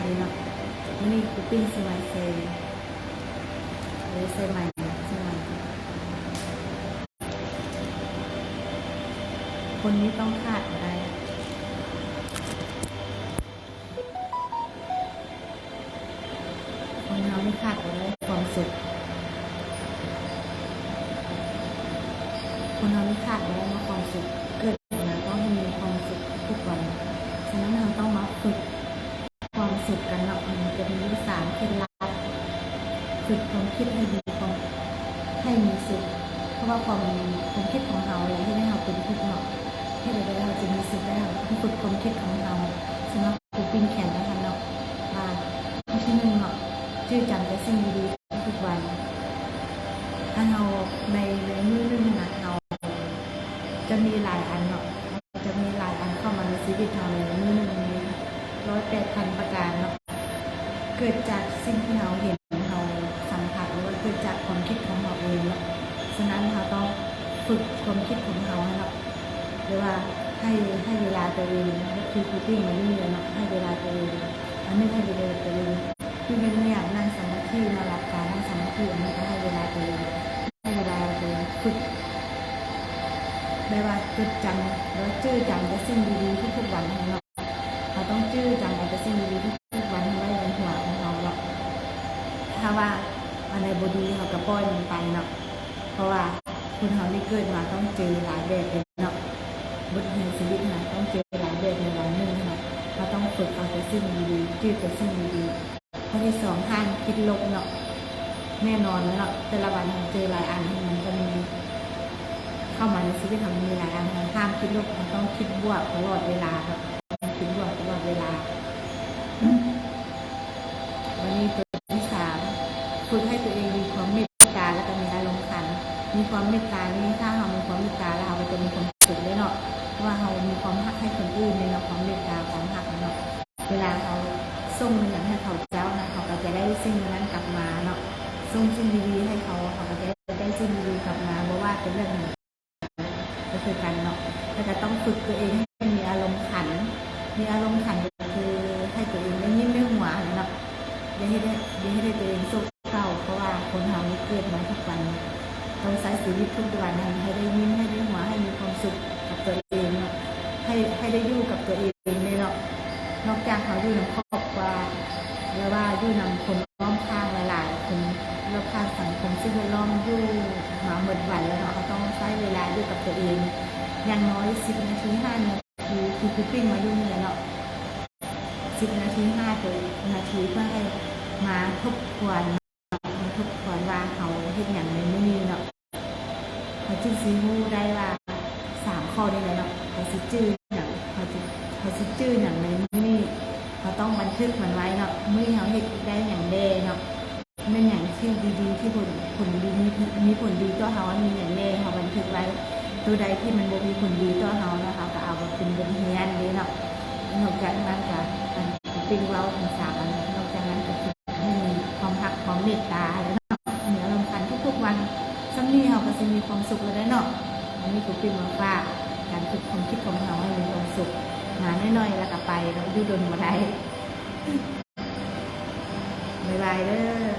เลยเนาะนี่กูปิ้งสมัยเซเลยใส่ใหม่ใส่ใหม่คนนี้ต้องขาดอะไรคนเราไม่ขาดอะไรความสุขคนเราไม่ขาดอะไรมาความสุขเกิดมาต้องให้มีความสุขทุกวันฉะนั้นเราต้องมาฝึกความสุขกันเนาะมันจะมีวิสานเคล็ดลับฝึกความคิดให้มีความให้มีสุขเพราะว่าความคิดของเราอะไรที่ให้เราเป็นทุกข์เนาะให้เราจะมีสุขได้ต้องฝึกความคิดของเราสำหรับกูปิ้งแขนนะคะเนาะว่าที่หนึ่งเนาะชื่อจำแต่สิ่งดีๆทุกวันถ้าเราในมือนึงนะเราจะมีหลายอันเนาะจะมีหลายอันเข้ามาในชีวิตเราในมือนึงนี้108,000 ประการเนาะเกิดจากสิ่งที่เราเห็นเราสัมผัสหรือว่าเกิดจากความคิดของเราเองเนาะฉะนั้นเราต้องฝึกความคิดของเราให้เนาะหรือว่าให้เวลาตัวเองคือคูปิ้งมาเรื่อยๆเนาะให้เวลาตัวเองอันนี้ให้เวลาตัวเองที่เป็นเนี่ยนั่งสมาธิมาหลับตานั่งสมาธิอันนี้ก็ให้เวลาตัวเองให้เวลาตัวเองฝึกได้ว่าจดจำแล้วจื้อจำแต่สิ่งดีๆทุกๆวันของเราเราต้องจื้อจำแต่สิ่งดีๆทุกๆวันให้ไว้ในหัวของเราเนาะถ้าว่าอะไรบดีเราก็ปล่อยมันไปเนาะเพราะว่าคนเราได้เกิดมาต้องเจอหลายแบบเลยเนาะบทเรียนชีวิตนะต้องเจอหลายแบบในวันหนึ่งนะเราต้องฝึกเอาแต่สิ่งดีๆจื้อแต่สิ่งดีๆข้อที่2ห้ามคิดลบเนาะแน่นอนแล้วเนาะแต่ละวันเราเจอหลายอันมันก็มีเข้ามาในชีวิตเรามีหลายอันห้ามคิดลบเราต้องคิดบวกตลอดเวลาครับคิดบวกตลอดเวลาวันนี้ตัวที่3ฝึกให้ตัวเองมีความเมตตาแล้วก็มีอารมณ์ขันมีความเมตตานี่ถ้าเรามีความเมตตาแล้วเราจะมีความสุขได้เนาะเพราะว่าเรามีความรักให้คนอื่นในเนาะความเมตตาความรักเนาะเวลาเขาส่งอย่างให้เขาเจ้านะเขาก็จะได้สิ่งนั้นกลับมาเนาะส่งสิ่งดีๆให้เขาก็จะได้สิ่งดีๆกลับมาเพราะว่าเป็นเรื่องหนึ่งก็คือกันเนาะแต่จะต้องฝึกตัวเองให้มีอารมณ์ขันมีอารมณ์ขันก็คือให้ตัวเองไม่ยิ้มไม่หัวเนาะอย่าให้ได้ตัวเองโศกเศร้าเพราะว่าคนเราเกิดมาทุกวันต้องใช้ชีวิตทุกวันให้ได้ยิ้มให้ได้หัวให้มีความสุขกับตัวเองเนาะให้ได้อยู่กับตัวเองเนาะนอกจากเขาอยู่ในครอบครัวแล้วว่าอยู่นำคนล้อมข้างหลายๆคนรอบข้างสังคมซึ่งล้อมอยู่มาหมดวันแล้วเนาะเขาต้องใช้เวลาอยู่กับตัวเองอย่างน้อย10 นาที5 นาทีคือปิ้งมาอยู่เนี่ยเนาะ10 นาที5 นาทีเพื่อให้มาทบทวนว่าเขาเห็นอย่างในมื้อนี้เนาะเขาจึงซีฮู้ได้ว่า3 ข้อนี้เลยเนาะเขาสิจื้ออย่างเขาสิจื้ออย่างในมื้อนี้เขาต้องบันทึกมันไว้เนาะมื้อเขาเห็นได้อย่างเดเนาะเป็นอย่างที่ดีๆที่ผลดีมีผลดีต่อเขามีอย่างเดเขาบันทึกไว้ตัวใดที่มันบ่มีผลดีต่อเขานะคะก็เอาเป็นบทเรียนเลยเนาะนอกจากนั้นก็เป็นเราทั้ง3อันนอกจากนั้นก็ให้มีความรักความเมตตาแล้วเนาะมีอารมณ์ขันทุกๆวันซัมนี่เขาก็จะมีความสุขแล้วได้เนาะอันนี้คือเป็นมาฝากการฝึกความคิดของเราให้มีความสุขงานน้อยๆแล้วก็ไปแล้วดูดนมาได้บ๊ายบายเด้อ